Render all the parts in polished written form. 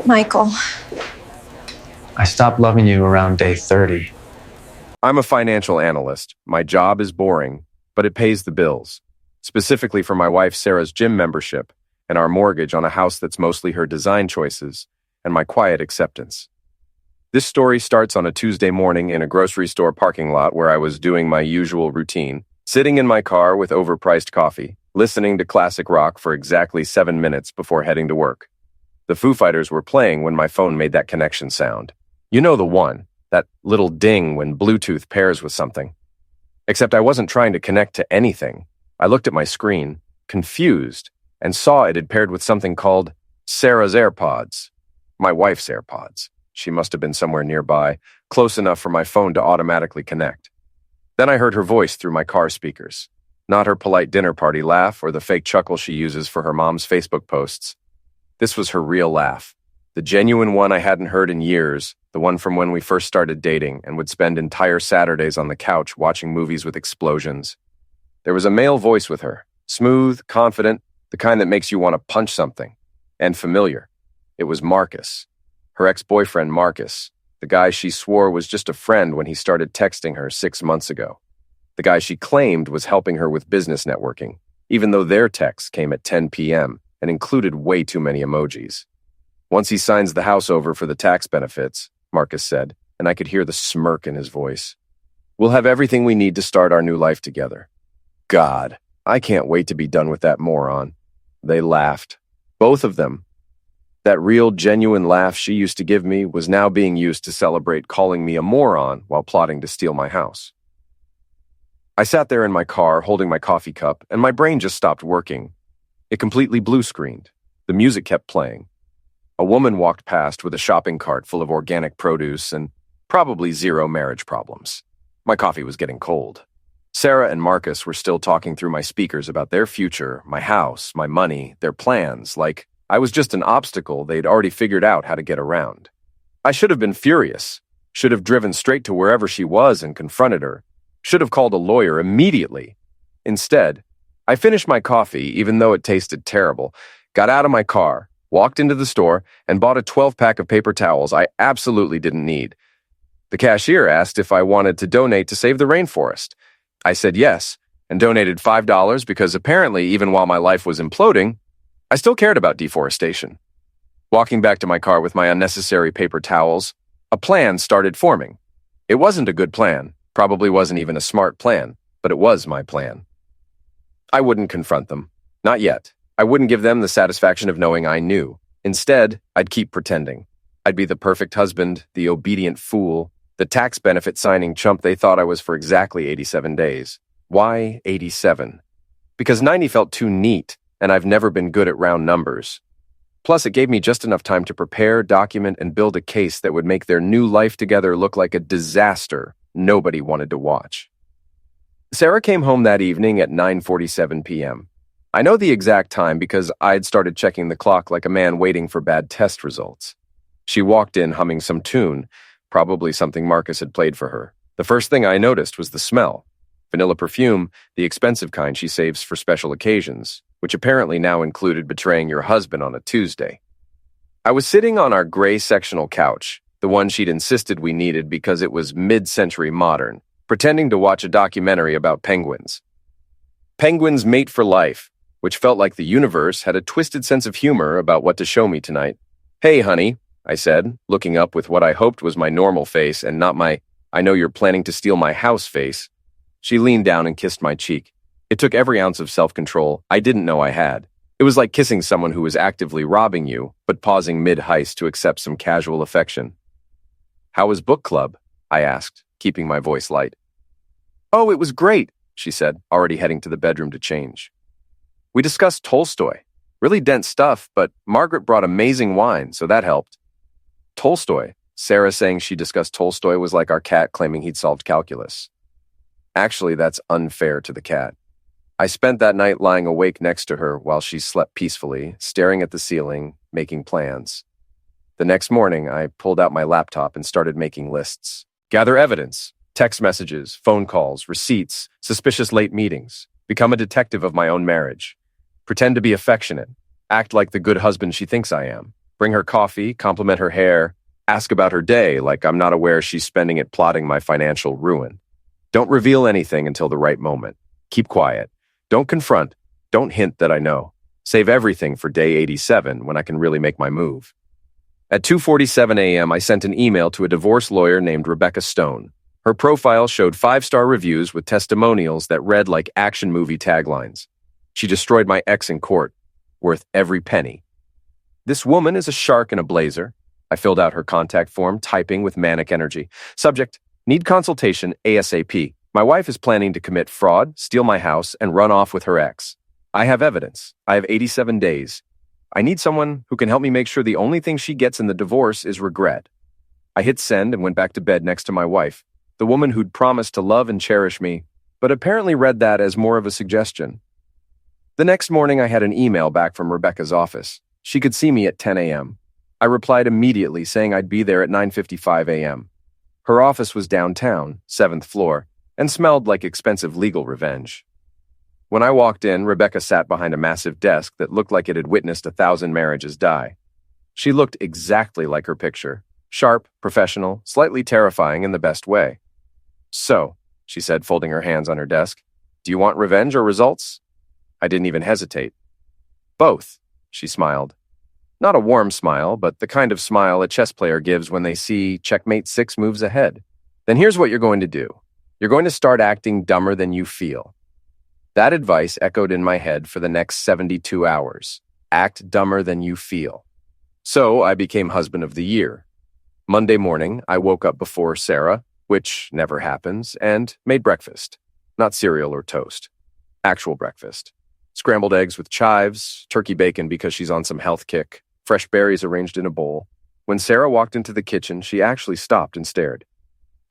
Michael. I stopped loving you around day 30. I'm a financial analyst. My job is boring, but it pays the bills. Specifically for my wife Sarah's gym membership and our mortgage on a house that's mostly her design choices and my quiet acceptance. This story starts on a Tuesday morning in a grocery store parking lot where I was doing my usual routine, sitting in my car with overpriced coffee, listening to classic rock for exactly 7 minutes before heading to work. The Foo Fighters were playing when my phone made that connection sound. You know the one, that little ding when Bluetooth pairs with something. Except I wasn't trying to connect to anything. I looked at my screen, confused, and saw it had paired with something called Sarah's AirPods. My wife's AirPods. She must have been somewhere nearby, close enough for my phone to automatically connect. Then I heard her voice through my car speakers. Not her polite dinner party laugh or the fake chuckle she uses for her mom's Facebook posts. This was her real laugh. The genuine one I hadn't heard in years, the one from when we first started dating and would spend entire Saturdays on the couch watching movies with explosions. There was a male voice with her, smooth, confident, the kind that makes you want to punch something, and familiar. It was Marcus, her ex-boyfriend Marcus, the guy she swore was just a friend when he started texting her 6 months ago. The guy she claimed was helping her with business networking, even though their texts came at 10 p.m. and included way too many emojis. Once he signs the house over for the tax benefits, Marcus said, and I could hear the smirk in his voice, we'll have everything we need to start our new life together. God, I can't wait to be done with that moron. They laughed. Both of them. That real, genuine laugh she used to give me was now being used to celebrate calling me a moron while plotting to steal my house. I sat there in my car holding my coffee cup, and my brain just stopped working. It completely blue-screened. The music kept playing. A woman walked past with a shopping cart full of organic produce and probably zero marriage problems. My coffee was getting cold. Sarah and Marcus were still talking through my speakers about their future, my house, my money, their plans, like I was just an obstacle they'd already figured out how to get around. I should have been furious, should have driven straight to wherever she was and confronted her, should have called a lawyer immediately. Instead, I finished my coffee, even though it tasted terrible, got out of my car, walked into the store, and bought a 12-pack of paper towels I absolutely didn't need. The cashier asked if I wanted to donate to save the rainforest. I said yes, and donated $5 because apparently, even while my life was imploding, I still cared about deforestation. Walking back to my car with my unnecessary paper towels, a plan started forming. It wasn't a good plan, probably wasn't even a smart plan, but it was my plan. I wouldn't confront them. Not yet. I wouldn't give them the satisfaction of knowing I knew. Instead, I'd keep pretending. I'd be the perfect husband, the obedient fool, the tax benefit signing chump they thought I was for exactly 87 days. Why 87? Because 90 felt too neat, and I've never been good at round numbers. Plus, it gave me just enough time to prepare, document, and build a case that would make their new life together look like a disaster nobody wanted to watch. Sarah came home that evening at 9:47 p.m. I know the exact time because I'd started checking the clock like a man waiting for bad test results. She walked in humming some tune, probably something Marcus had played for her. The first thing I noticed was the smell. Vanilla perfume, the expensive kind she saves for special occasions, which apparently now included betraying your husband on a Tuesday. I was sitting on our gray sectional couch, the one she'd insisted we needed because it was mid-century modern, pretending to watch a documentary about penguins. Penguins mate for life, which felt like the universe had a twisted sense of humor about what to show me tonight. Hey, honey, I said, looking up with what I hoped was my normal face and not my, I know you're planning to steal my house face. She leaned down and kissed my cheek. It took every ounce of self-control I didn't know I had. It was like kissing someone who was actively robbing you, but pausing mid-heist to accept some casual affection. How was book club? I asked, keeping my voice light. Oh, it was great, she said, already heading to the bedroom to change. We discussed Tolstoy. Really dense stuff, but Margaret brought amazing wine, so that helped. Tolstoy. Sarah saying she discussed Tolstoy was like our cat claiming he'd solved calculus. Actually, that's unfair to the cat. I spent that night lying awake next to her while she slept peacefully, staring at the ceiling, making plans. The next morning, I pulled out my laptop and started making lists. Gather evidence, text messages, phone calls, receipts, suspicious late meetings. Become a detective of my own marriage. Pretend to be affectionate. Act like the good husband she thinks I am. Bring her coffee, compliment her hair, ask about her day like I'm not aware she's spending it plotting my financial ruin. Don't reveal anything until the right moment. Keep quiet. Don't confront. Don't hint that I know. Save everything for day 87 when I can really make my move. At 2:47 a.m., I sent an email to a divorce lawyer named Rebecca Stone. Her profile showed 5-star reviews with testimonials that read like action movie taglines. She destroyed my ex in court, worth every penny. This woman is a shark in a blazer. I filled out her contact form, typing with manic energy. Subject: need consultation ASAP. My wife is planning to commit fraud, steal my house, and run off with her ex. I have evidence. I have 87 days. I need someone who can help me make sure the only thing she gets in the divorce is regret. I hit send and went back to bed next to my wife, the woman who'd promised to love and cherish me, but apparently read that as more of a suggestion. The next morning, I had an email back from Rebecca's office. She could see me at 10 a.m. I replied immediately, saying I'd be there at 9:55 a.m. Her office was downtown, 7th floor, and smelled like expensive legal revenge. When I walked in, Rebecca sat behind a massive desk that looked like it had witnessed 1,000 marriages die. She looked exactly like her picture, sharp, professional, slightly terrifying in the best way. So, she said, folding her hands on her desk, do you want revenge or results? I didn't even hesitate. Both, she smiled. Not a warm smile, but the kind of smile a chess player gives when they see checkmate 6 moves ahead. Then here's what you're going to do. You're going to start acting dumber than you feel. That advice echoed in my head for the next 72 hours. Act dumber than you feel. So I became husband of the year. Monday morning, I woke up before Sarah, which never happens, and made breakfast. Not cereal or toast. Actual breakfast. Scrambled eggs with chives, turkey bacon because she's on some health kick, fresh berries arranged in a bowl. When Sarah walked into the kitchen, she actually stopped and stared.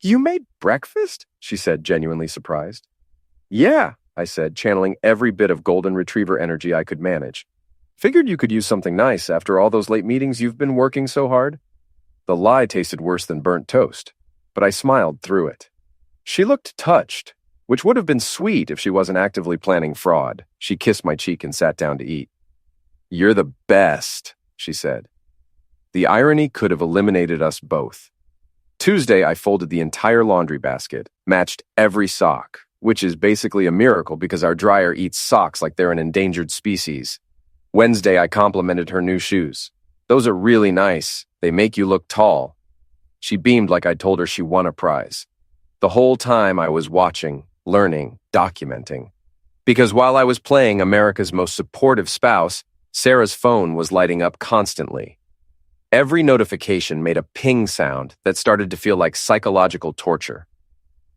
You made breakfast? She said, genuinely surprised. Yeah, I said, channeling every bit of golden retriever energy I could manage. Figured you could use something nice after all those late meetings you've been working so hard. The lie tasted worse than burnt toast, but I smiled through it. She looked touched, which would have been sweet if she wasn't actively planning fraud. She kissed my cheek and sat down to eat. You're the best, she said. The irony could have eliminated us both. Tuesday, I folded the entire laundry basket, matched every sock, which is basically a miracle because our dryer eats socks like they're an endangered species. Wednesday, I complimented her new shoes. Those are really nice. They make you look tall. She beamed like I'd told her she won a prize. The whole time I was watching, learning, documenting. Because while I was playing America's most supportive spouse, Sarah's phone was lighting up constantly. Every notification made a ping sound that started to feel like psychological torture.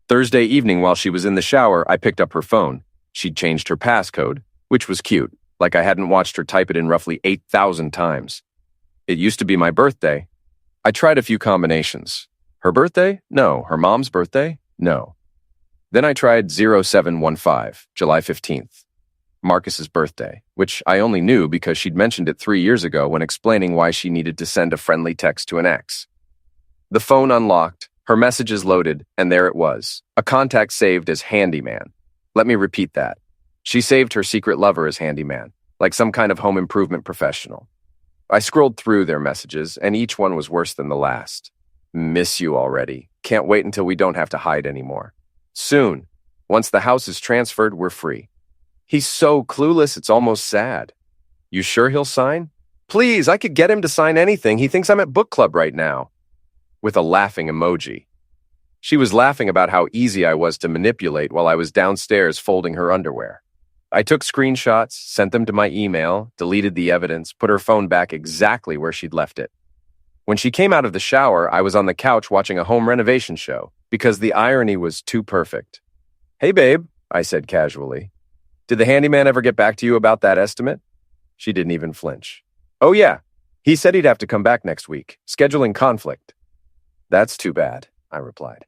Thursday evening, while she was in the shower, I picked up her phone. She'd changed her passcode, which was cute, like I hadn't watched her type it in roughly 8,000 times. It used to be my birthday. I tried a few combinations. Her birthday? No. Her mom's birthday? No. Then I tried 0715, July 15th. Marcus's birthday, which I only knew because she'd mentioned it 3 years ago when explaining why she needed to send a friendly text to an ex. The phone unlocked, her messages loaded, and there it was, a contact saved as handyman. Let me repeat that. She saved her secret lover as handyman, like some kind of home improvement professional. I scrolled through their messages, and each one was worse than the last. Miss you already. Can't wait until we don't have to hide anymore. Soon. Once the house is transferred, we're free. He's so clueless, it's almost sad. You sure he'll sign? Please, I could get him to sign anything. He thinks I'm at book club right now. With a laughing emoji. She was laughing about how easy I was to manipulate while I was downstairs folding her underwear. I took screenshots, sent them to my email, deleted the evidence, put her phone back exactly where she'd left it. When she came out of the shower, I was on the couch watching a home renovation show because the irony was too perfect. Hey, babe, I said casually. Did the handyman ever get back to you about that estimate? She didn't even flinch. Oh, yeah. He said he'd have to come back next week, scheduling conflict. That's too bad, I replied.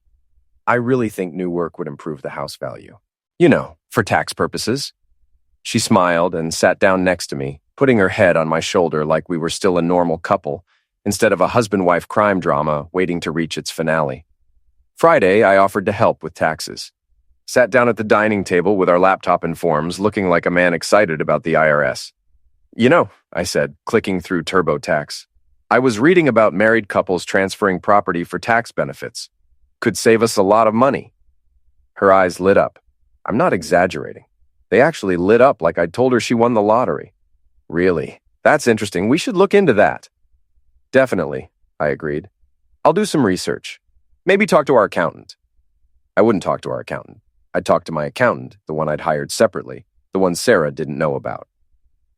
I really think new work would improve the house value. You know, for tax purposes. She smiled and sat down next to me, putting her head on my shoulder like we were still a normal couple, instead of a husband-wife crime drama waiting to reach its finale. Friday, I offered to help with taxes. Sat down at the dining table with our laptop and forms, looking like a man excited about the IRS. You know, I said, clicking through TurboTax, I was reading about married couples transferring property for tax benefits. Could save us a lot of money. Her eyes lit up. I'm not exaggerating. They actually lit up like I'd told her she won the lottery. Really? That's interesting. We should look into that. Definitely, I agreed. I'll do some research. Maybe talk to our accountant. I wouldn't talk to our accountant. I'd talk to my accountant, the one I'd hired separately, the one Sarah didn't know about.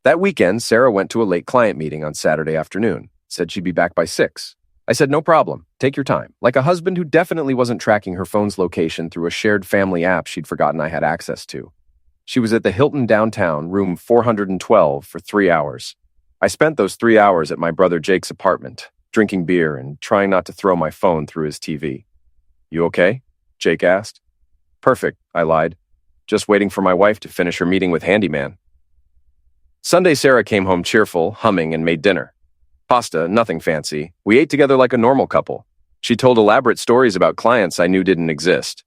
That weekend, Sarah went to a late client meeting on Saturday afternoon, said she'd be back by 6. I said, no problem. Take your time. Like a husband who definitely wasn't tracking her phone's location through a shared family app she'd forgotten I had access to. She was at the Hilton downtown, room 412, for 3 hours. I spent those 3 hours at my brother Jake's apartment, drinking beer and trying not to throw my phone through his TV. You okay? Jake asked. Perfect, I lied. Just waiting for my wife to finish her meeting with Handyman. Sunday, Sarah came home cheerful, humming, and made dinner. Pasta, nothing fancy. We ate together like a normal couple. She told elaborate stories about clients I knew didn't exist.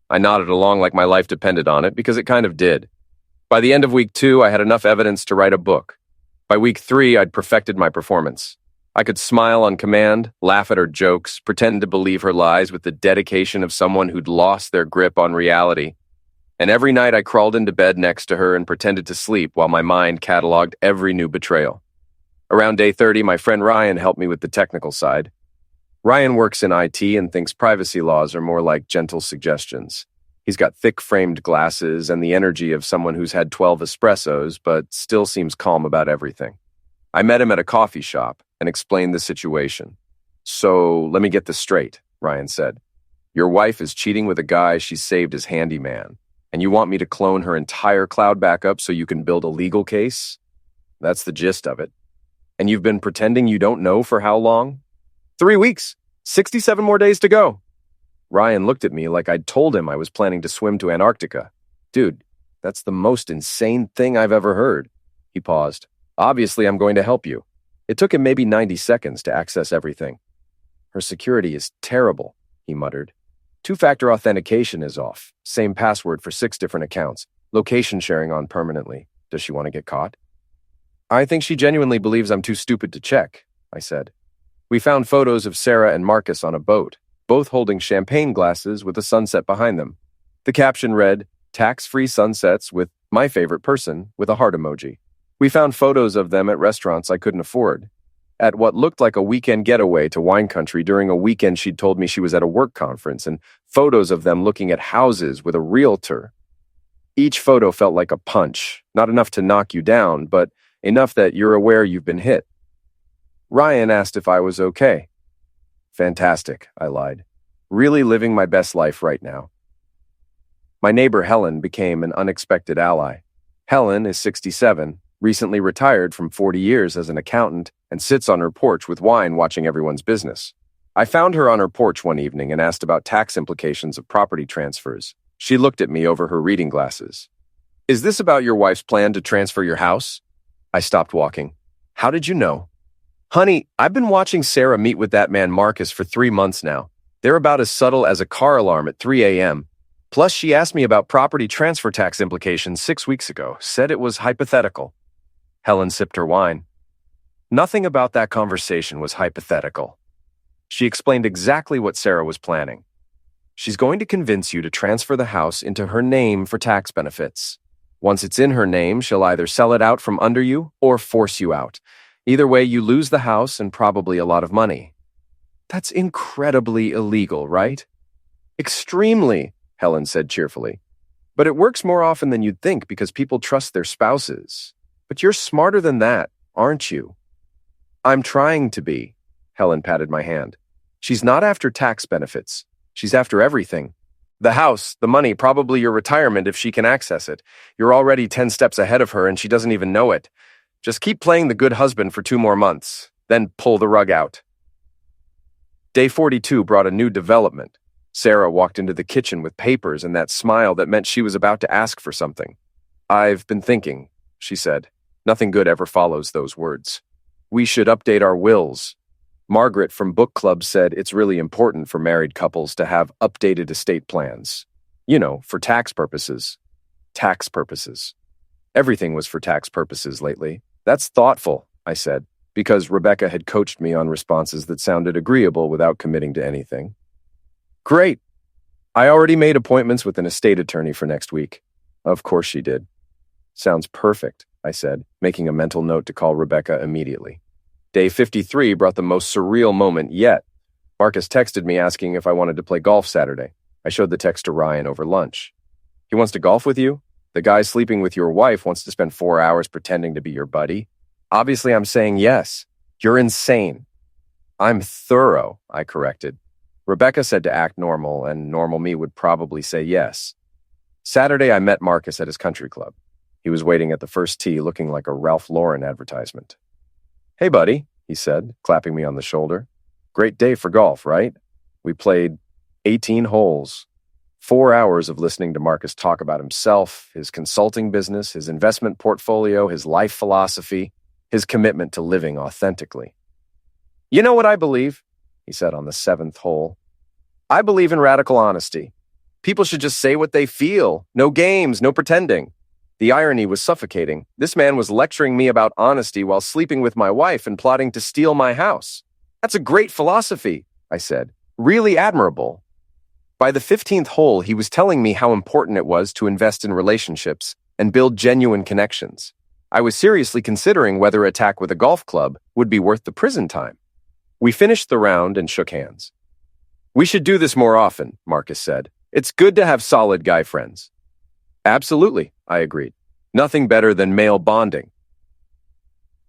I nodded along like my life depended on it because it kind of did. By the end of week 2, I had enough evidence to write a book. By week 3, I'd perfected my performance. I could smile on command, laugh at her jokes, pretend to believe her lies with the dedication of someone who'd lost their grip on reality. And every night I crawled into bed next to her and pretended to sleep while my mind cataloged every new betrayal. Around day 30, my friend Ryan helped me with the technical side. Ryan works in IT and thinks privacy laws are more like gentle suggestions. He's got thick-framed glasses and the energy of someone who's had 12 espressos, but still seems calm about everything. I met him at a coffee shop and explained the situation. So, let me get this straight, Ryan said. Your wife is cheating with a guy she saved as handyman, and you want me to clone her entire cloud backup so you can build a legal case? That's the gist of it. And you've been pretending you don't know for how long? 3 weeks. 67 more days to go. Ryan looked at me like I'd told him I was planning to swim to Antarctica. Dude, that's the most insane thing I've ever heard. He paused. Obviously, I'm going to help you. It took him maybe 90 seconds to access everything. Her security is terrible, he muttered. 2-factor authentication is off. Same password for 6 different accounts. Location sharing on permanently. Does she want to get caught? I think she genuinely believes I'm too stupid to check, I said. We found photos of Sarah and Marcus on a boat, both holding champagne glasses with a sunset behind them. The caption read, tax-free sunsets with my favorite person with a heart emoji. We found photos of them at restaurants I couldn't afford, at what looked like a weekend getaway to wine country during a weekend she'd told me she was at a work conference, and photos of them looking at houses with a realtor. Each photo felt like a punch, not enough to knock you down, but enough that you're aware you've been hit. Ryan asked if I was okay. Fantastic, I lied. Really living my best life right now. My neighbor Helen became an unexpected ally. Helen is 67, recently retired from 40 years as an accountant, and sits on her porch with wine watching everyone's business. I found her on her porch one evening and asked about tax implications of property transfers. She looked at me over her reading glasses. Is this about your wife's plan to transfer your house? I stopped walking. How did you know? Honey, I've been watching Sarah meet with that man Marcus for 3 months now. They're about as subtle as a car alarm at 3 a.m. Plus, she asked me about property transfer tax implications 6 weeks ago, said it was hypothetical. Helen sipped her wine. Nothing about that conversation was hypothetical. She explained exactly what Sarah was planning. She's going to convince you to transfer the house into her name for tax benefits. Once it's in her name, she'll either sell it out from under you or force you out. Either way, you lose the house and probably a lot of money. That's incredibly illegal, right? Extremely, Helen said cheerfully. But it works more often than you'd think because people trust their spouses. But you're smarter than that, aren't you? I'm trying to be. Helen patted my hand. She's not after tax benefits. She's after everything. The house, the money, probably your retirement if she can access it. You're already 10 steps ahead of her and she doesn't even know it. Just keep playing the good husband for 2 more months, then pull the rug out. Day 42 brought a new development. Sarah walked into the kitchen with papers and that smile that meant she was about to ask for something. I've been thinking, she said. Nothing good ever follows those words. We should update our wills. Margaret from book club said it's really important for married couples to have updated estate plans. You know, for tax purposes. Tax purposes. Everything was for tax purposes lately. That's thoughtful, I said. because Rebecca had coached me on responses that sounded agreeable without committing to anything. Great. I already made appointments with an estate attorney for next week. Of course she did. Sounds perfect, I said, making a mental note to call Rebecca immediately. Day 53 brought the most surreal moment yet. Marcus texted me asking if I wanted to play golf Saturday. I showed the text to Ryan over lunch. He wants to golf with you? The guy sleeping with your wife wants to spend 4 hours pretending to be your buddy? Obviously, I'm saying yes. You're insane. I'm thorough, I corrected. Rebecca said to act normal, and normal me would probably say yes. Saturday, I met Marcus at his country club. He was waiting at the first tee looking like a Ralph Lauren advertisement. Hey, buddy, he said, clapping me on the shoulder. Great day for golf, right? We played 18 holes. 4 hours of listening to Marcus talk about himself, his consulting business, his investment portfolio, his life philosophy, his commitment to living authentically. You know what I believe? He said on the 7th hole. I believe in radical honesty. People should just say what they feel. No games, no pretending. The irony was suffocating. This man was lecturing me about honesty while sleeping with my wife and plotting to steal my house. That's a great philosophy, I said. Really admirable. By the 15th hole, he was telling me how important it was to invest in relationships and build genuine connections. I was seriously considering whether attack with a golf club would be worth the prison time. We finished the round and shook hands. We should do this more often, Marcus said. It's good to have solid guy friends. Absolutely, I agreed. Nothing better than male bonding.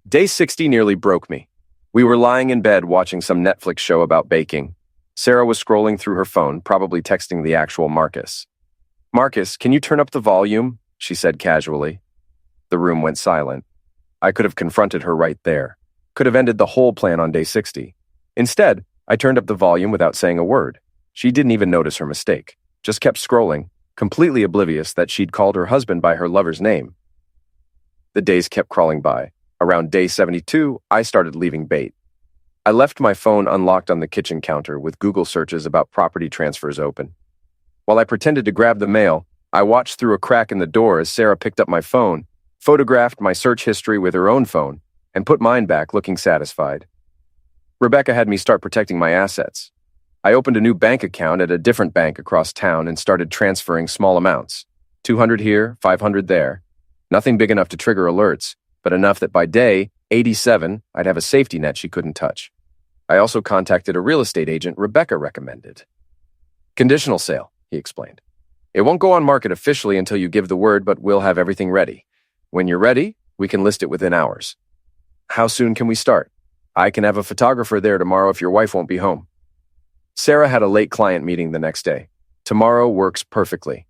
Day 60 nearly broke me. We were lying in bed watching some Netflix show about baking. Sarah was scrolling through her phone, probably texting the actual Marcus. Marcus, can you turn up the volume? She said casually. The room went silent. I could have confronted her right there. Could have ended the whole plan on day 60. Instead, I turned up the volume without saying a word. She didn't even notice her mistake. Just kept scrolling, completely oblivious that she'd called her husband by her lover's name. The days kept crawling by. Around day 72, I started leaving bait. I left my phone unlocked on the kitchen counter with Google searches about property transfers open. While I pretended to grab the mail, I watched through a crack in the door as Sarah picked up my phone, photographed my search history with her own phone, and put mine back looking satisfied. Rebecca had me start protecting my assets. I opened a new bank account at a different bank across town and started transferring small amounts. 200 here, 500 there. Nothing big enough to trigger alerts, but enough that by day 87, I'd have a safety net she couldn't touch. I also contacted a real estate agent Rebecca recommended. Conditional sale, he explained. It won't go on market officially until you give the word, but we'll have everything ready. When you're ready, we can list it within hours. How soon can we start? I can have a photographer there tomorrow if your wife won't be home. Sarah had a late client meeting the next day. Tomorrow works perfectly.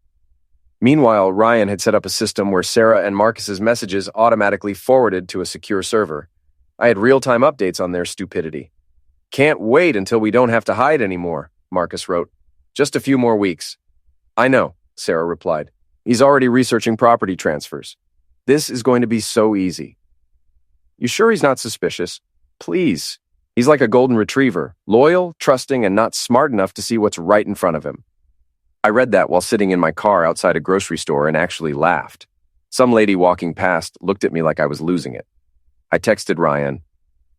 Meanwhile, Ryan had set up a system where Sarah and Marcus's messages automatically forwarded to a secure server. I had real-time updates on their stupidity. Can't wait until we don't have to hide anymore, Marcus wrote. Just a few more weeks. I know, Sarah replied. He's already researching property transfers. This is going to be so easy. You sure he's not suspicious? Please. He's like a golden retriever, loyal, trusting, and not smart enough to see what's right in front of him. I read that while sitting in my car outside a grocery store and actually laughed. Some lady walking past looked at me like I was losing it. I texted Ryan.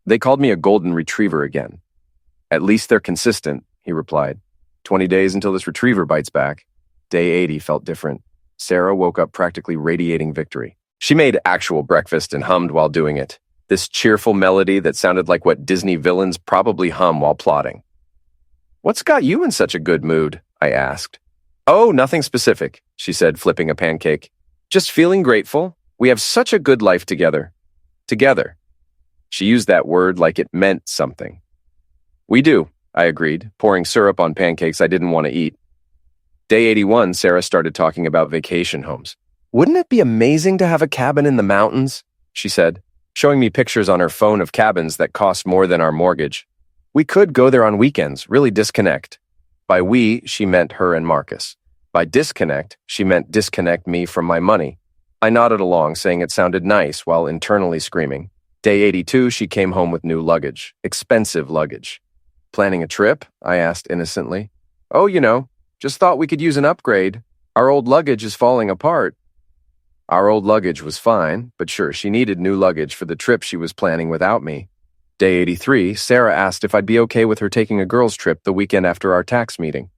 They called me a golden retriever again. At least they're consistent, he replied. 20 days until this retriever bites back. Day 80 felt different. Sarah woke up practically radiating victory. She made actual breakfast and hummed while doing it. This cheerful melody that sounded like what Disney villains probably hum while plotting. What's got you in such a good mood? I asked. Oh, nothing specific, she said, flipping a pancake. Just feeling grateful. We have such a good life together. Together. She used that word like it meant something. We do, I agreed, pouring syrup on pancakes I didn't want to eat. Day 81, Sarah started talking about vacation homes. Wouldn't it be amazing to have a cabin in the mountains? She said, showing me pictures on her phone of cabins that cost more than our mortgage. We could go there on weekends, really disconnect. By we, she meant her and Marcus. By disconnect, she meant disconnect me from my money. I nodded along, saying it sounded nice, while internally screaming. Day 82, she came home with new luggage. Expensive luggage. Planning a trip? I asked innocently. Oh, just thought we could use an upgrade. Our old luggage is falling apart. Our old luggage was fine, but sure, she needed new luggage for the trip she was planning without me. Day 83, Sarah asked if I'd be okay with her taking a girls' trip the weekend after our tax meeting.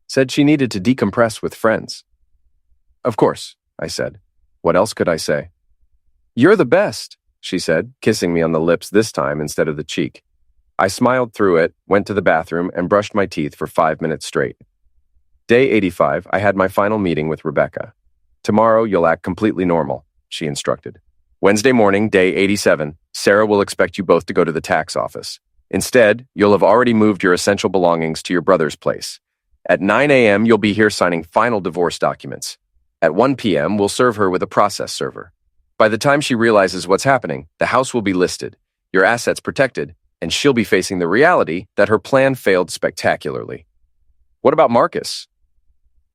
Said she needed to decompress with friends. Of course, I said. What else could I say? You're the best, she said, kissing me on the lips this time instead of the cheek. I smiled through it, went to the bathroom, and brushed my teeth for 5 minutes straight. Day 85, I had my final meeting with Rebecca. Tomorrow, you'll act completely normal, she instructed. Wednesday morning, day 87, Sarah will expect you both to go to the tax office. Instead, you'll have already moved your essential belongings to your brother's place. At 9 a.m., you'll be here signing final divorce documents. At 1 p.m., we'll serve her with a process server. By the time she realizes what's happening, the house will be listed, your assets protected, and she'll be facing the reality that her plan failed spectacularly. What about Marcus?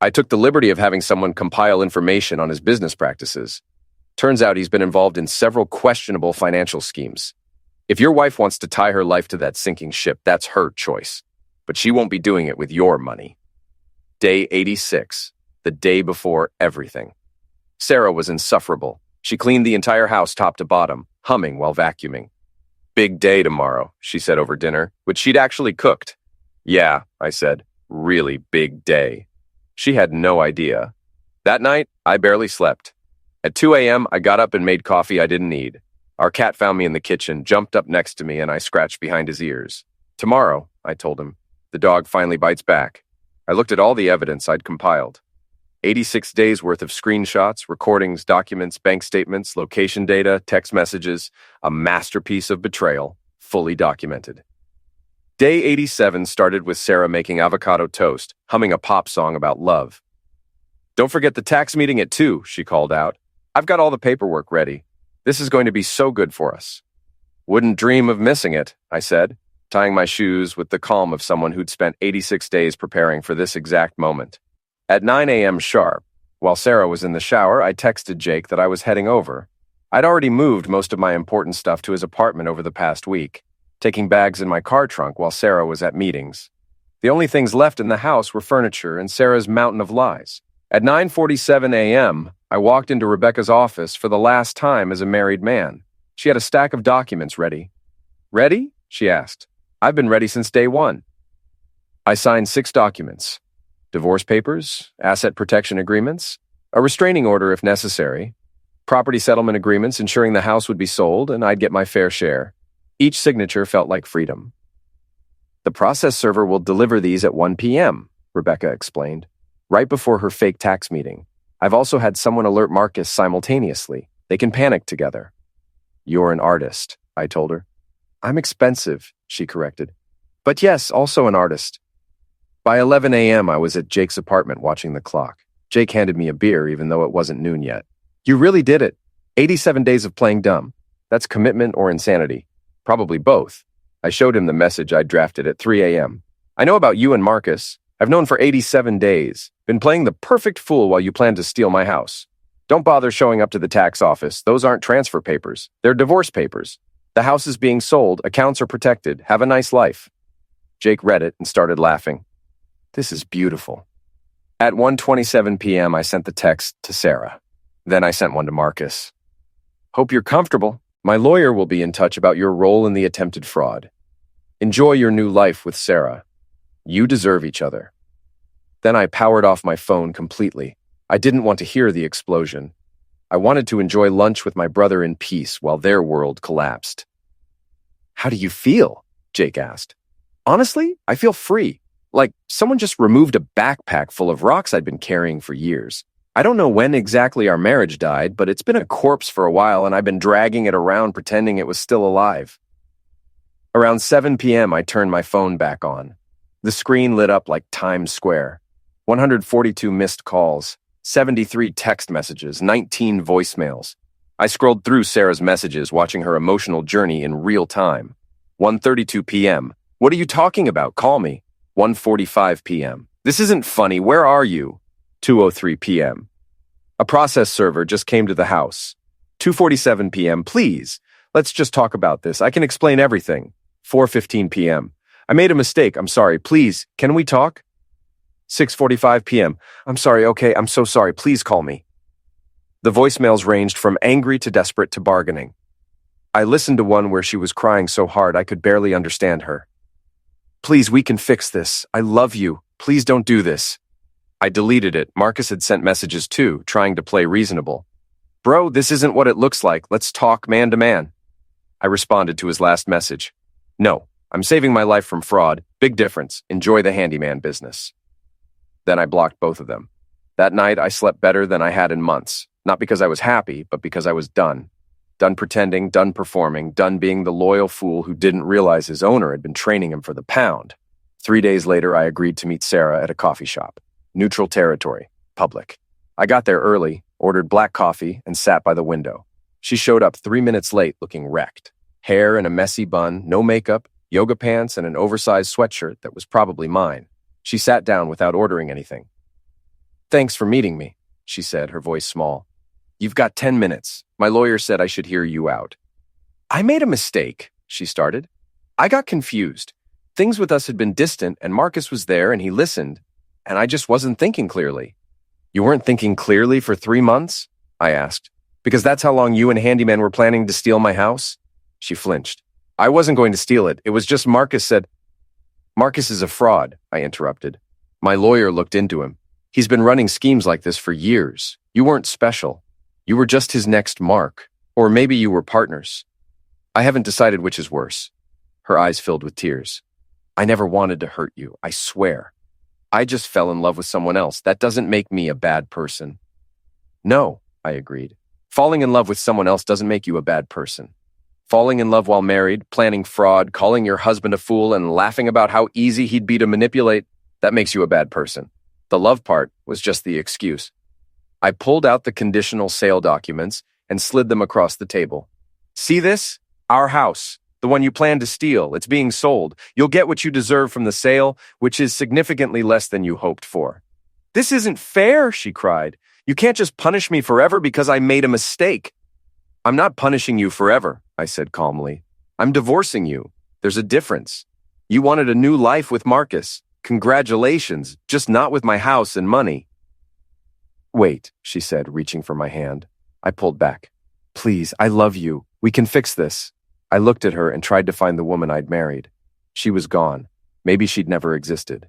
I took the liberty of having someone compile information on his business practices. Turns out he's been involved in several questionable financial schemes. If your wife wants to tie her life to that sinking ship, that's her choice. But she won't be doing it with your money. Day 86, the day before everything. Sarah was insufferable. She cleaned the entire house top to bottom, humming while vacuuming. Big day tomorrow, she said over dinner, which she'd actually cooked. Yeah, I said, really big day. She had no idea. That night, I barely slept. At 2 a.m., I got up and made coffee I didn't need. Our cat found me in the kitchen, jumped up next to me, and I scratched behind his ears. Tomorrow, I told him. The dog finally bites back. I looked at all the evidence I'd compiled. 86 days worth of screenshots, recordings, documents, bank statements, location data, text messages, a masterpiece of betrayal, fully documented. Day 87 started with Sarah making avocado toast, humming a pop song about love. Don't forget the tax meeting at 2, she called out. I've got all the paperwork ready. This is going to be so good for us. Wouldn't dream of missing it, I said, tying my shoes with the calm of someone who'd spent 86 days preparing for this exact moment. At 9 a.m. sharp, while Sarah was in the shower, I texted Jake that I was heading over. I'd already moved most of my important stuff to his apartment over the past week, taking bags in my car trunk while Sarah was at meetings. The only things left in the house were furniture and Sarah's mountain of lies. At 9:47 a.m., I walked into Rebecca's office for the last time as a married man. She had a stack of documents ready. Ready? She asked. I've been ready since day one. I signed 6 documents. Divorce papers, asset protection agreements, a restraining order if necessary, property settlement agreements ensuring the house would be sold and I'd get my fair share. Each signature felt like freedom. The process server will deliver these at 1 p.m., Rebecca explained, right before her fake tax meeting. I've also had someone alert Marcus simultaneously. They can panic together. You're an artist, I told her. I'm expensive, she corrected. But yes, also an artist. By 11 a.m., I was at Jake's apartment watching the clock. Jake handed me a beer even though it wasn't noon yet. You really did it. 87 days of playing dumb. That's commitment or insanity. Probably both. I showed him the message I'd drafted at 3 a.m. I know about you and Marcus. I've known for 87 days. Been playing the perfect fool while you plan to steal my house. Don't bother showing up to the tax office. Those aren't transfer papers. They're divorce papers. The house is being sold. Accounts are protected. Have a nice life. Jake read it and started laughing. This is beautiful. At 1:27 p.m., I sent the text to Sarah. Then I sent one to Marcus. Hope you're comfortable. My lawyer will be in touch about your role in the attempted fraud. Enjoy your new life with Sarah. You deserve each other. Then I powered off my phone completely. I didn't want to hear the explosion. I wanted to enjoy lunch with my brother in peace while their world collapsed. How do you feel? Jake asked. Honestly, I feel free. Like someone just removed a backpack full of rocks I'd been carrying for years. I don't know when exactly our marriage died, but it's been a corpse for a while and I've been dragging it around pretending it was still alive. Around 7 p.m., I turned my phone back on. The screen lit up like Times Square. 142 missed calls, 73 text messages, 19 voicemails. I scrolled through Sarah's messages, watching her emotional journey in real time. 1:32 p.m. What are you talking about? Call me. 1:45 p.m. This isn't funny. Where are you? 2:03 p.m. A process server just came to the house. 2:47 p.m. Please, let's just talk about this. I can explain everything. 4:15 p.m. I made a mistake. I'm sorry. Please, can we talk? 6:45 p.m. I'm sorry. Okay, I'm so sorry. Please call me. The voicemails ranged from angry to desperate to bargaining. I listened to one where she was crying so hard I could barely understand her. Please, we can fix this. I love you. Please don't do this. I deleted it. Marcus had sent messages too, trying to play reasonable. Bro, this isn't what it looks like. Let's talk man to man. I responded to his last message. No, I'm saving my life from fraud. Big difference. Enjoy the handyman business. Then I blocked both of them. That night, I slept better than I had in months. Not because I was happy, but because I was done. Done pretending, done performing, done being the loyal fool who didn't realize his owner had been training him for the pound. 3 days later, I agreed to meet Sarah at a coffee shop. Neutral territory. Public. I got there early, ordered black coffee, and sat by the window. She showed up 3 minutes late looking wrecked. Hair in a messy bun, no makeup, yoga pants, and an oversized sweatshirt that was probably mine. She sat down without ordering anything. Thanks for meeting me, she said, her voice small. You've got 10 minutes. My lawyer said I should hear you out. I made a mistake, she started. I got confused. Things with us had been distant, and Marcus was there, and he listened, and I just wasn't thinking clearly. You weren't thinking clearly for 3 months? I asked. Because that's how long you and Handyman were planning to steal my house? She flinched. I wasn't going to steal it. It was just Marcus said. Marcus is a fraud, I interrupted. My lawyer looked into him. He's been running schemes like this for years. You weren't special. You were just his next mark. Or maybe you were partners. I haven't decided which is worse. Her eyes filled with tears. I never wanted to hurt you, I swear. I just fell in love with someone else. That doesn't make me a bad person. No, I agreed. Falling in love with someone else doesn't make you a bad person. Falling in love while married, planning fraud, calling your husband a fool, and laughing about how easy he'd be to manipulate, that makes you a bad person. The love part was just the excuse. I pulled out the conditional sale documents and slid them across the table. See this? Our house. The one you planned to steal. It's being sold. You'll get what you deserve from the sale, which is significantly less than you hoped for. This isn't fair, she cried. You can't just punish me forever because I made a mistake. I'm not punishing you forever, I said calmly. I'm divorcing you. There's a difference. You wanted a new life with Marcus. Congratulations, just not with my house and money. Wait, she said, reaching for my hand. I pulled back. Please, I love you. We can fix this. I looked at her and tried to find the woman I'd married. She was gone. Maybe she'd never existed.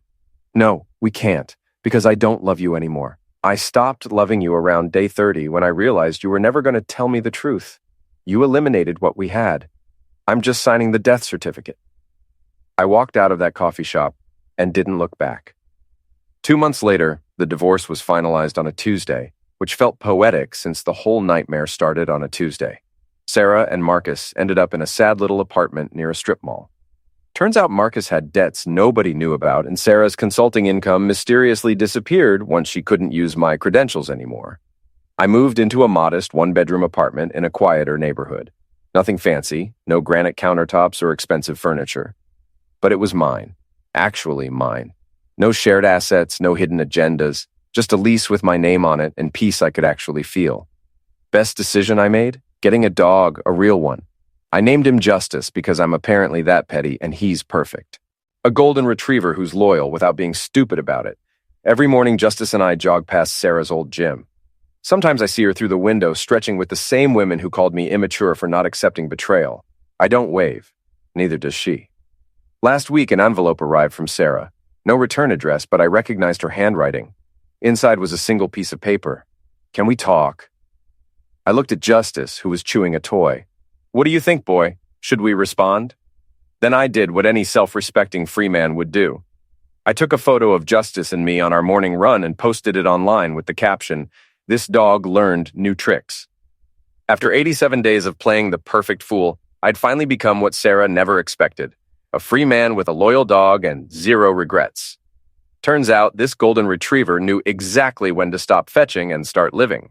No, we can't, because I don't love you anymore. I stopped loving you around day 30 when I realized you were never going to tell me the truth. You eliminated what we had. I'm just signing the death certificate. I walked out of that coffee shop and didn't look back. 2 months later, the divorce was finalized on a Tuesday, which felt poetic since the whole nightmare started on a Tuesday. Sarah and Marcus ended up in a sad little apartment near a strip mall. Turns out Marcus had debts nobody knew about, and Sarah's consulting income mysteriously disappeared once she couldn't use my credentials anymore. I moved into a modest one-bedroom apartment in a quieter neighborhood. Nothing fancy, no granite countertops or expensive furniture. But it was mine. Actually mine. No shared assets, no hidden agendas, just a lease with my name on it and peace I could actually feel. Best decision I made? Getting a dog, a real one. I named him Justice because I'm apparently that petty and he's perfect. A golden retriever who's loyal without being stupid about it. Every morning Justice and I jog past Sarah's old gym. Sometimes I see her through the window stretching with the same women who called me immature for not accepting betrayal. I don't wave. Neither does she. Last week an envelope arrived from Sarah. No return address, but I recognized her handwriting. Inside was a single piece of paper. Can we talk? I looked at Justice, who was chewing a toy. What do you think, boy? Should we respond? Then I did what any self-respecting free man would do. I took a photo of Justice and me on our morning run and posted it online with the caption, "This dog learned new tricks." After 87 days of playing the perfect fool, I'd finally become what Sarah never expected, a free man with a loyal dog and 0 regrets. Turns out this golden retriever knew exactly when to stop fetching and start living.